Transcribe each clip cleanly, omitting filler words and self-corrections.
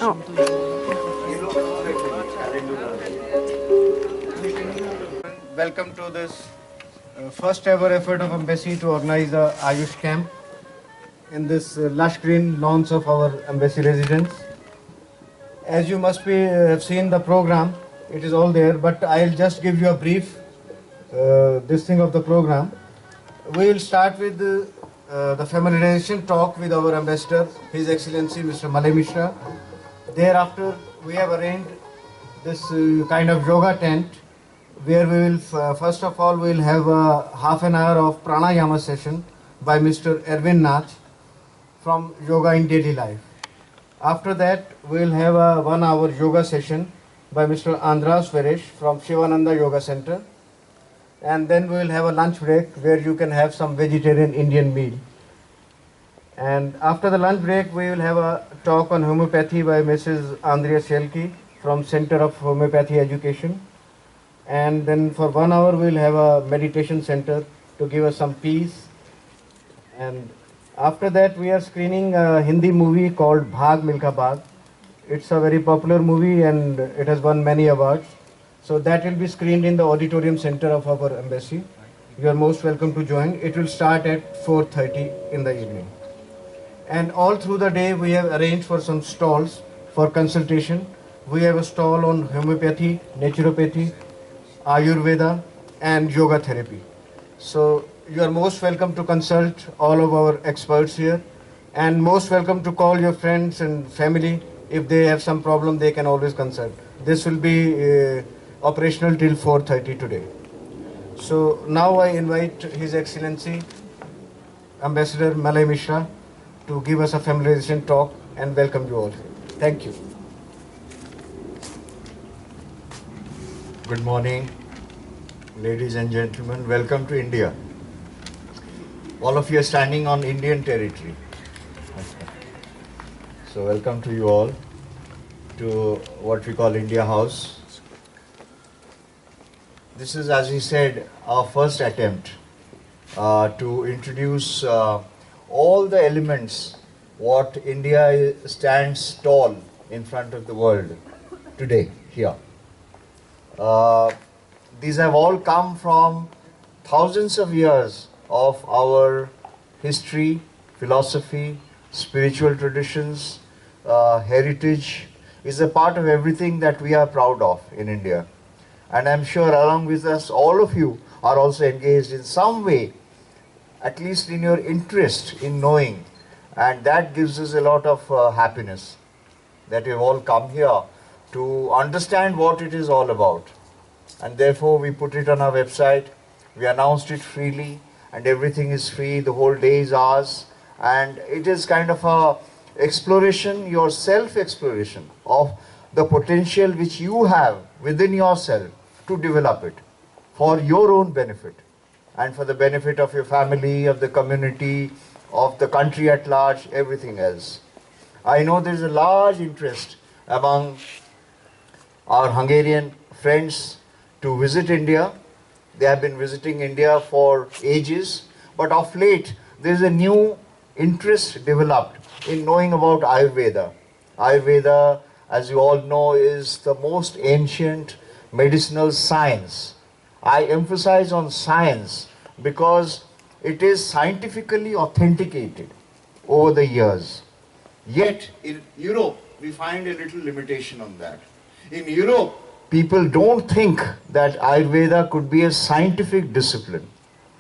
Welcome to this first ever effort of Embassy to organize the Ayush Camp in this lush green lawns of our Embassy residence. As you must be have seen the program, it is all there, but I'll just give you a brief this thing of the program. We will start with the familiarization talk with our ambassador, His Excellency Mr. Malay Mishra. Thereafter, we have arranged this kind of yoga tent where we will, first of all, we will have a half an hour of Pranayama session by Mr. Ervin Nagy from Yoga in Daily Life. After that, we will have a 1 hour yoga session by Mr. Andras Veres from Sivananda Yoga Centre. And then we will have a lunch break where you can have some vegetarian Indian meal. And after the lunch break, we will have a talk on homeopathy by Mrs. Andrea Szekely from Center of Homeopathic Education. And then for 1 hour, we will have a meditation center to give us some peace. And after that, we are screening a Hindi movie called Bhaag Milkha Bhaag. It's a very popular movie and it has won many awards. So that will be screened in the auditorium center of our embassy. You are most welcome to join. It will start at 4:30 in the evening. And all through the day, we have arranged for some stalls for consultation. We have a stall on homeopathy, naturopathy, Ayurveda and yoga therapy. So you are most welcome to consult all of our experts here, and most welcome to call your friends and family. If they have some problem, they can always consult. This will be operational till 4:30 today. So now I invite His Excellency Ambassador Malay Mishra to give us a familiarization talk and welcome you all. Thank you. Good morning, ladies and gentlemen. Welcome to India. All of you are standing on Indian territory. So welcome to you all to what we call India House. This is, as he said, our first attempt to introduce all the elements what India stands tall in front of the world today here. These have all come from thousands of years of our history, philosophy, spiritual traditions, heritage is a part of everything that we are proud of in India. And I'm sure along with us, all of you are also engaged in some way, at least in your interest in knowing. And that gives us a lot of happiness that you've all come here to understand what it is all about. And therefore we put it on our website, we announced it freely, and everything is free, the whole day is ours. And it is kind of a exploration, your self-exploration of the potential which you have within yourself to develop it for your own benefit and for the benefit of your family, of the community, of the country at large, everything else. I know there is a large interest among our Hungarian friends to visit India. They have been visiting India for ages, but of late there is a new interest developed in knowing about Ayurveda. Ayurveda, as you all know, is the most ancient medicinal science. I emphasize on science because it is scientifically authenticated over the years. Yet in Europe, we find a little limitation on that. In Europe, people don't think that Ayurveda could be a scientific discipline,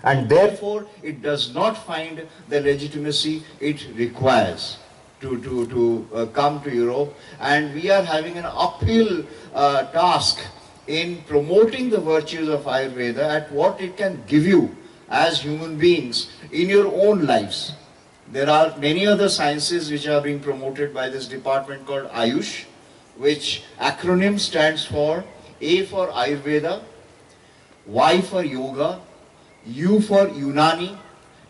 and therefore it does not find the legitimacy it requires to come to Europe. And we are having an uphill task in promoting the virtues of Ayurveda at what it can give you as human beings in your own lives. There are many other sciences which are being promoted by this department called Ayush, which acronym stands for A for Ayurveda, Y for Yoga, U for Unani,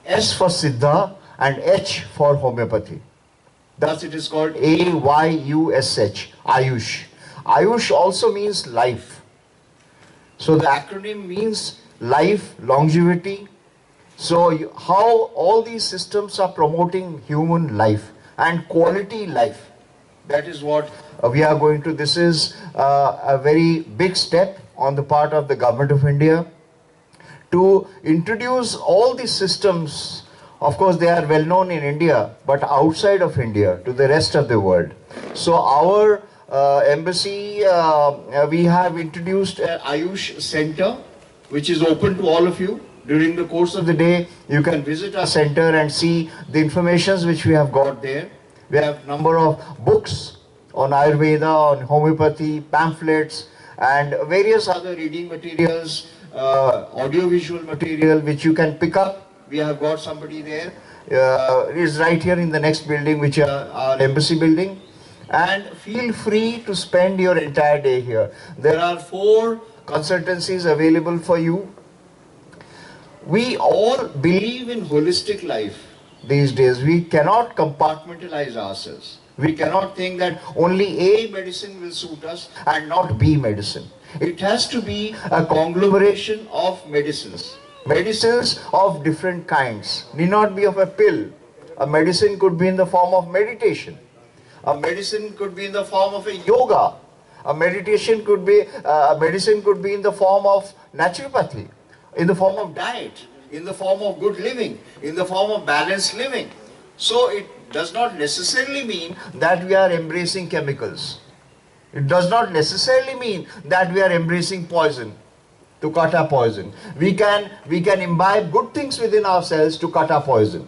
S for Siddha, and H for Homeopathy. Thus it is called AYUSH, Ayush. Ayush also means life. So the acronym means life, longevity. So how all these systems are promoting human life and quality life. That is what we are going to. This is a very big step on the part of the Government of India to introduce all these systems. Of course, they are well known in India, but outside of India to the rest of the world. So our embassy, we have introduced an Ayush Center, which is open to all of you. During the course of the day, you can visit our center and see the informations which we have got there. We have number of books on Ayurveda, on homeopathy, pamphlets, and various other reading materials, audiovisual material which you can pick up. We have got somebody there. It is right here in the next building, which is our embassy building. And feel free to spend your entire day here. There are 4 consultancies available for you. We all believe in holistic life these days. We cannot compartmentalize ourselves. We cannot think that only A medicine will suit us and not B medicine. It has to be a conglomeration of medicines. Medicines of different kinds. Need not be of a pill. A medicine could be in the form of meditation. A medicine could be in the form of a yoga. A medicine could be in the form of naturopathy, in the form of diet, in the form of good living, in the form of balanced living. So it does not necessarily mean that we are embracing chemicals. It does not necessarily mean that we are embracing poison, to cut our poison. We can imbibe good things within ourselves to cut our poison.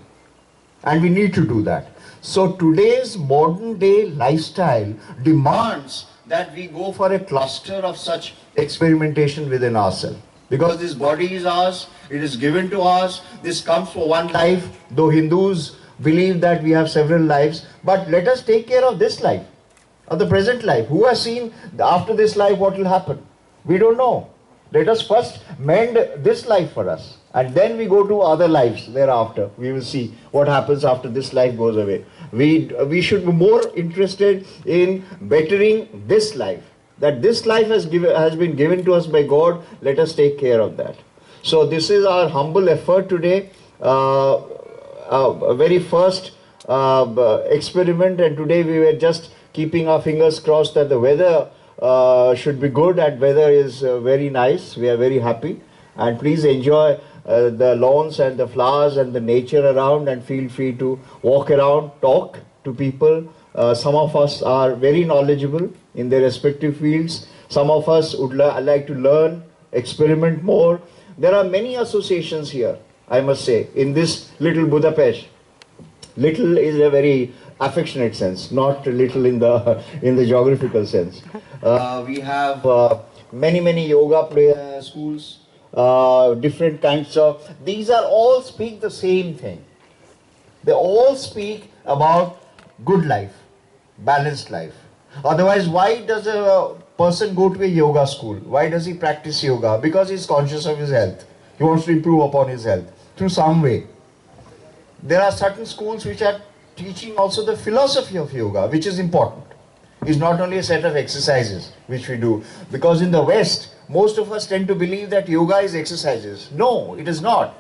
And we need to do that. So today's modern day lifestyle demands that we go for a cluster of such experimentation within ourselves. Because this body is ours, it is given to us, this comes for one life, though Hindus believe that we have several lives, but let us take care of this life, of the present life. Who has seen after this life what will happen? We don't know. Let us first mend this life for us, and then we go to other lives thereafter. We will see what happens after this life goes away. We should be more interested in bettering this life. That this life has been given to us by God, let us take care of that. So this is our humble effort today, very first experiment, and today we were just keeping our fingers crossed that the weather should be good, and weather is very nice. We are very happy, and please enjoy the lawns and the flowers and the nature around, and feel free to walk around, talk to people. Some of us are very knowledgeable in their respective fields. Some of us would like to learn, experiment more. There are many associations here, I must say, in this little Budapest. Little is a very affectionate sense, not little in the geographical sense. We have many yoga schools, different kinds of. These are all speak the same thing. They all speak about good life, balanced life. Otherwise, why does a person go to a yoga school? Why does he practice yoga? Because he's conscious of his health. He wants to improve upon his health through some way. There are certain schools which are teaching also the philosophy of yoga, which is important. It's not only a set of exercises which we do. Because in the West, most of us tend to believe that yoga is exercises. No, it is not.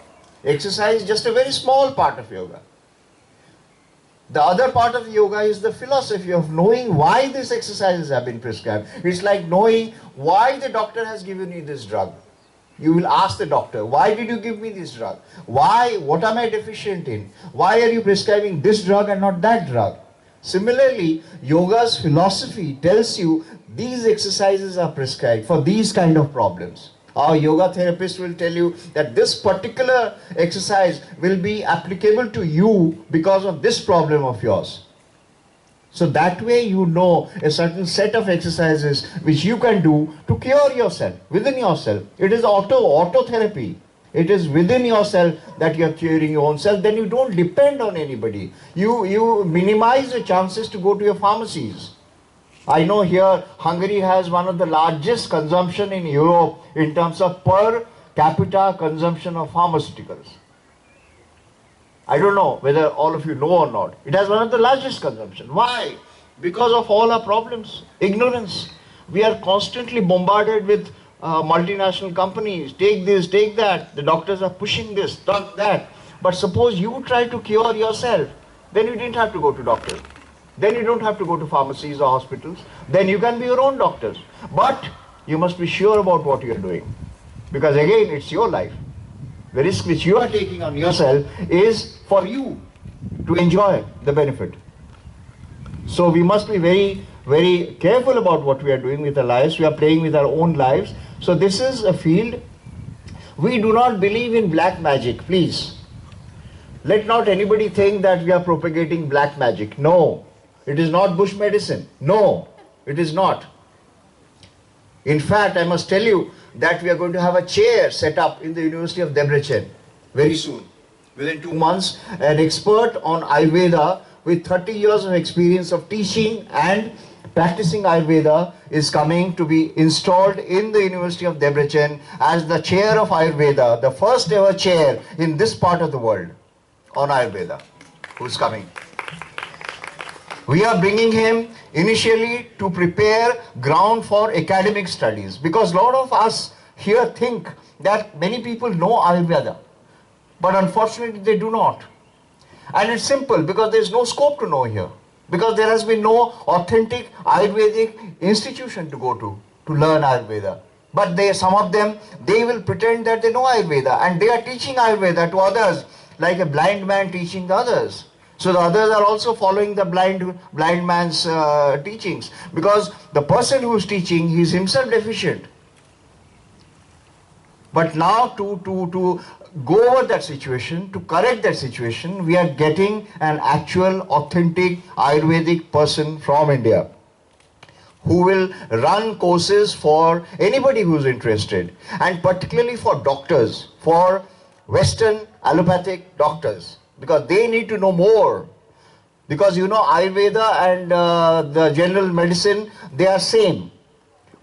Exercise is just a very small part of yoga. The other part of yoga is the philosophy of knowing why these exercises have been prescribed. It's like knowing why the doctor has given you this drug. You will ask the doctor, why did you give me this drug? Why? What am I deficient in? Why are you prescribing this drug and not that drug? Similarly, yoga's philosophy tells you these exercises are prescribed for these kind of problems. Our yoga therapist will tell you that this particular exercise will be applicable to you because of this problem of yours. So that way you know a certain set of exercises which you can do to cure yourself, within yourself. It is autotherapy. It is within yourself that you are curing your own self. Then you don't depend on anybody. You minimize the chances to go to your pharmacies. I know here Hungary has one of the largest consumption in Europe in terms of per capita consumption of pharmaceuticals. I don't know whether all of you know or not. It has one of the largest consumption. Why? Because of all our problems. Ignorance. We are constantly bombarded with multinational companies. Take this, take that. The doctors are pushing this, that. But suppose you try to cure yourself, then you didn't have to go to doctor. Then you don't have to go to pharmacies or hospitals. Then you can be your own doctor. But you must be sure about what you are doing. Because again, it's your life. The risk which you are taking on yourself is for you to enjoy the benefit. So we must be very, very careful about what we are doing with our lives. We are playing with our own lives. So this is a field. We do not believe in black magic, please. Let not anybody think that we are propagating black magic. No, it is not bush medicine. No, it is not. In fact, I must tell you that we are going to have a chair set up in the University of Debrecen very soon. Within 2 months, an expert on Ayurveda with 30 years of experience of teaching and practicing Ayurveda is coming to be installed in the University of Debrecen as the chair of Ayurveda, the first ever chair in this part of the world on Ayurveda, who's coming. We are bringing him initially to prepare ground for academic studies, because a lot of us here think that many people know Ayurveda, but unfortunately they do not. And it's simple, because there's no scope to know here, because there has been no authentic Ayurvedic institution to go to learn Ayurveda. But some of them, they will pretend that they know Ayurveda, and they are teaching Ayurveda to others, like a blind man teaching the others. So the others are also following the blind man's teachings, because the person who is teaching, he is himself deficient. But now to go over that situation, to correct that situation, we are getting an actual authentic Ayurvedic person from India who will run courses for anybody who is interested, and particularly for doctors, for Western allopathic doctors, because they need to know more. Because you know, Ayurveda and the general medicine, they are same.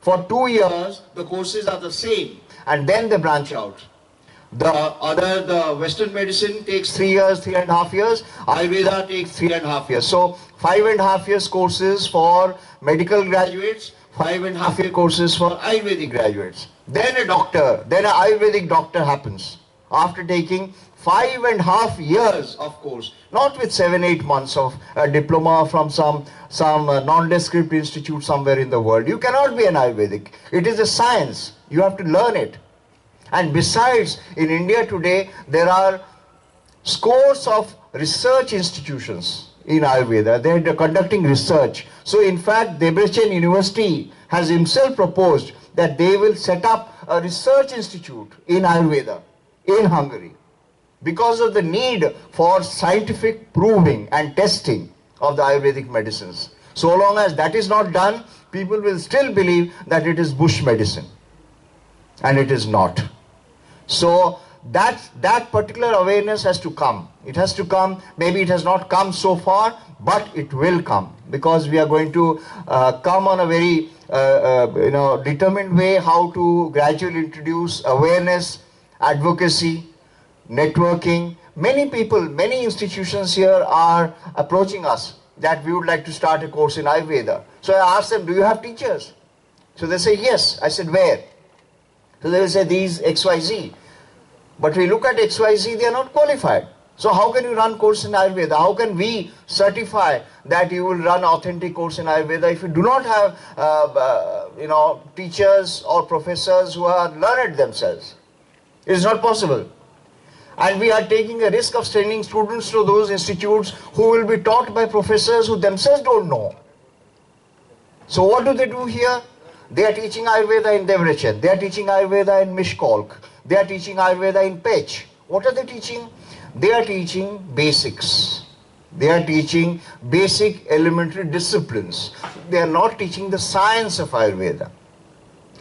For 2 years, the courses are the same, and then they branch out. The Western medicine takes 3 years, 3.5 years. Ayurveda takes 3.5 years. So 5.5 years courses for medical graduates, 5.5 year courses for Ayurvedic graduates. Then a doctor, then an Ayurvedic doctor happens after taking 5.5 years of course, not with 7-8 months of a diploma from some nondescript institute somewhere in the world. You cannot be an Ayurvedic. It is a science. You have to learn it. And besides, in India today, there are scores of research institutions in Ayurveda. They are conducting research. So in fact, Debrecen University has himself proposed that they will set up a research institute in Ayurveda in Hungary, because of the need for scientific proving and testing of the Ayurvedic medicines. So long as that is not done, people will still believe that it is bush medicine, and it is not. So that particular awareness has to come. It has to come. Maybe it has not come so far, but it will come, because we are going to come on a very determined way how to gradually introduce awareness, advocacy, networking. Many people, many institutions here are approaching us that we would like to start a course in Ayurveda. So I asked them, do you have teachers? So they say, yes. I said, where? So they will say, these XYZ. But we look at XYZ, they are not qualified. So how can you run course in Ayurveda? How can we certify that you will run authentic course in Ayurveda if you do not have teachers or professors who are learned themselves? It is not possible. And we are taking a risk of sending students to those institutes who will be taught by professors who themselves don't know. So what do they do here? They are teaching Ayurveda in Debrecen. They are teaching Ayurveda in Miskolc. They are teaching Ayurveda in Pech. What are they teaching? They are teaching basics. They are teaching basic elementary disciplines. They are not teaching the science of Ayurveda.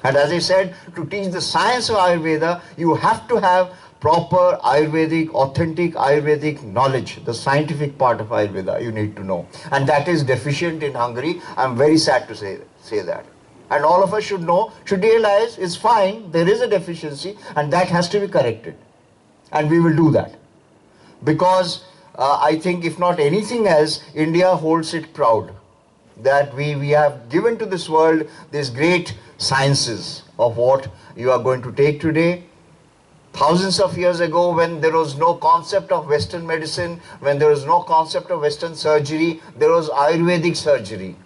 And as I said, to teach the science of Ayurveda, you have to have proper Ayurvedic, authentic Ayurvedic knowledge. The scientific part of Ayurveda you need to know. And that is deficient in Hungary. I'm very sad to say that. And all of us should know, should realize it's fine, there is a deficiency, and that has to be corrected. And we will do that. Because I think if not anything else, India holds it proud that we have given to this world these great sciences of what you are going to take today. Thousands of years ago, when there was no concept of Western medicine, when there was no concept of Western surgery, there was Ayurvedic surgery.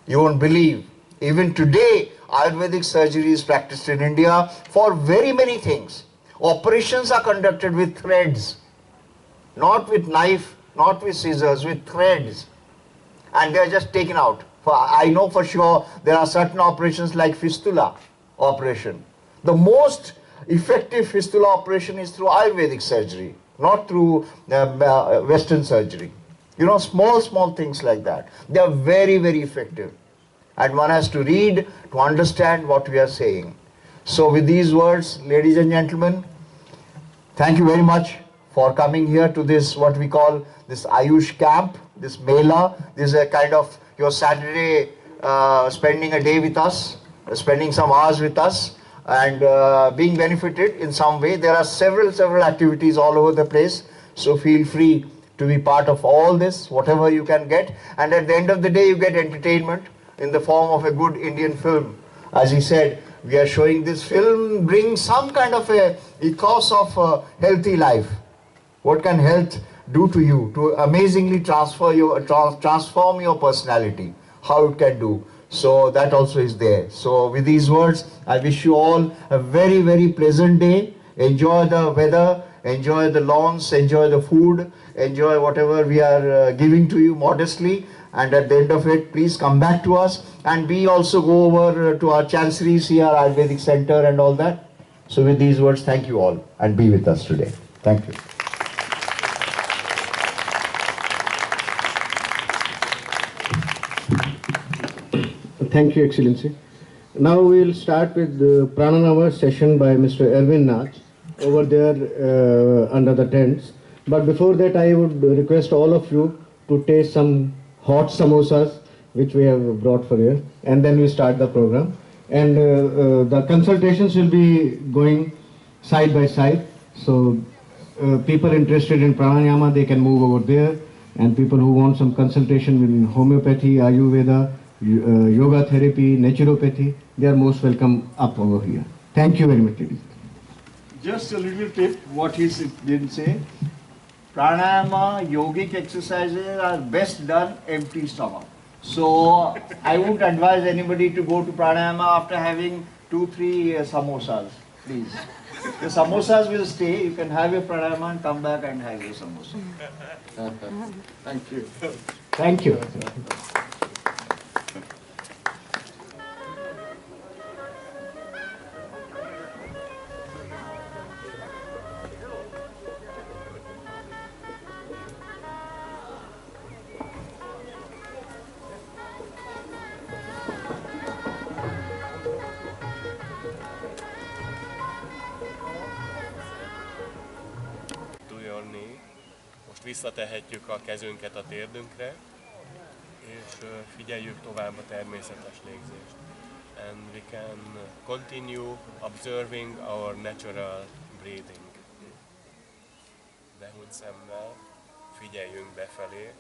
You won't believe. Even today, Ayurvedic surgery is practiced in India for very many things. Operations are conducted with threads, not with knife, not with scissors, with threads. And they are just taken out. I know for sure there are certain operations like fistula operation. The most effective fistula operation is through Ayurvedic surgery, not through Western surgery. You know, small things like that. They are very, very effective. And one has to read to understand what we are saying. So with these words, ladies and gentlemen, thank you very much for coming here to this, what we call this Ayush Camp, this Mela. This is a kind of your Saturday, spending a day with us, spending some hours with us, and being benefited in some way. There are several activities all over the place, so feel free to be part of all this, whatever you can get. And at the end of the day, you get entertainment in the form of a good Indian film. As he said, we are showing this film brings some kind of a ethos of a healthy life. What can health do to you to amazingly transform your personality? How it can do. So that also is there. So with these words, I wish you all a very, very pleasant day. Enjoy the weather, enjoy the lawns, enjoy the food, enjoy whatever we are giving to you modestly. And at the end of it, please come back to us, and we also go over to our Chancery, see our Ayurvedic Center and all that. So with these words, thank you all, and be with us today. Thank you. Thank you, Excellency. Now we will start with the Pranayama session by Mr. Ervin Nagy over there under the tents. But before that, I would request all of you to taste some hot samosas which we have brought for you, and then we start the program. And the consultations will be going side by side. So people interested in Pranayama, they can move over there, and people who want some consultation in Homeopathy, Ayurveda, Yoga therapy, Naturopathy, they are most welcome up over here. Thank you very much, ladies. Just a little tip, what he didn't say. Pranayama, yogic exercises are best done empty stomach. So I wouldn't advise anybody to go to Pranayama after having 2-3 samosas, please. The samosas will stay. You can have your Pranayama and come back and have your samosa. Thank you. Thank you. Visszatehetjük a kezünket a térdünkre, és figyeljük tovább a természetes légzést. And we can continue observing our natural breathing. Behúgy szemmel, figyeljünk befelé,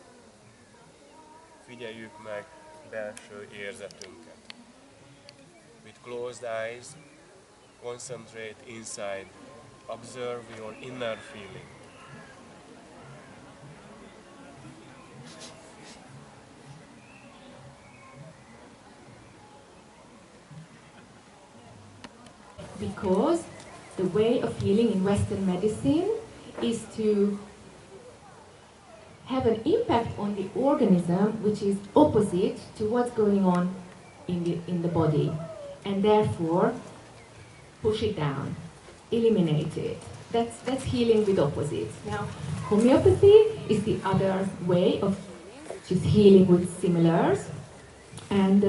figyeljük meg belső érzetünket. With closed eyes, concentrate inside, observe your inner feeling. Because the way of healing in Western medicine is to have an impact on the organism which is opposite to what's going on in the body, and therefore push it down, eliminate it. That's healing with opposites. Now, homeopathy is the other way of just healing with similars, and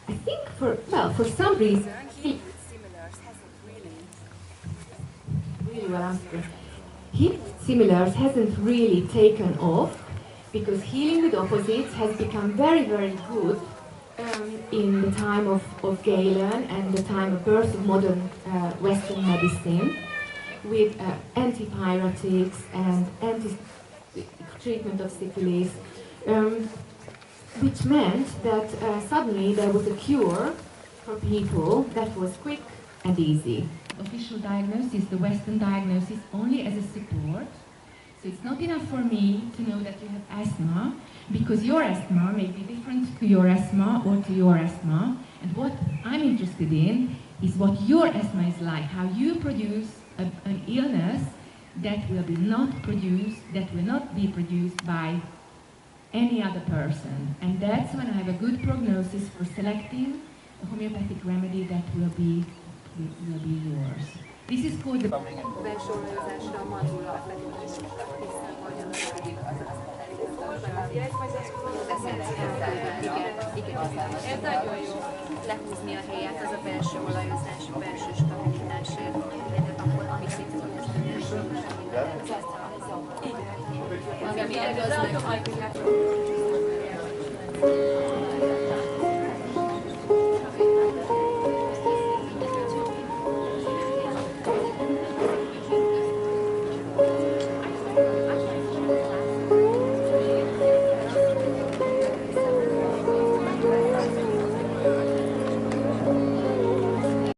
I think for some reason healing with similars hasn't really taken off, because healing with opposites has become very, very good in the time of Galen and the time of birth of modern Western medicine, with antipyrotics and treatment of syphilis, which meant that suddenly there was a cure for people that was quick and easy. official diagnosis, the Western diagnosis, only as a support. So it's not enough for me to know that you have asthma, because your asthma may be different to your asthma or to your asthma. And what I'm interested in is what your asthma is like, how you produce an illness that will not be produced by any other person. And that's when I have a good prognosis for selecting a homeopathic remedy that will be yours. This is called the Besorolásra mandula ez nagyon jó. Lehúzni a helyet, az a belső olajozás, a belső stabilitásért, akkor amit szintén ami a gazdag.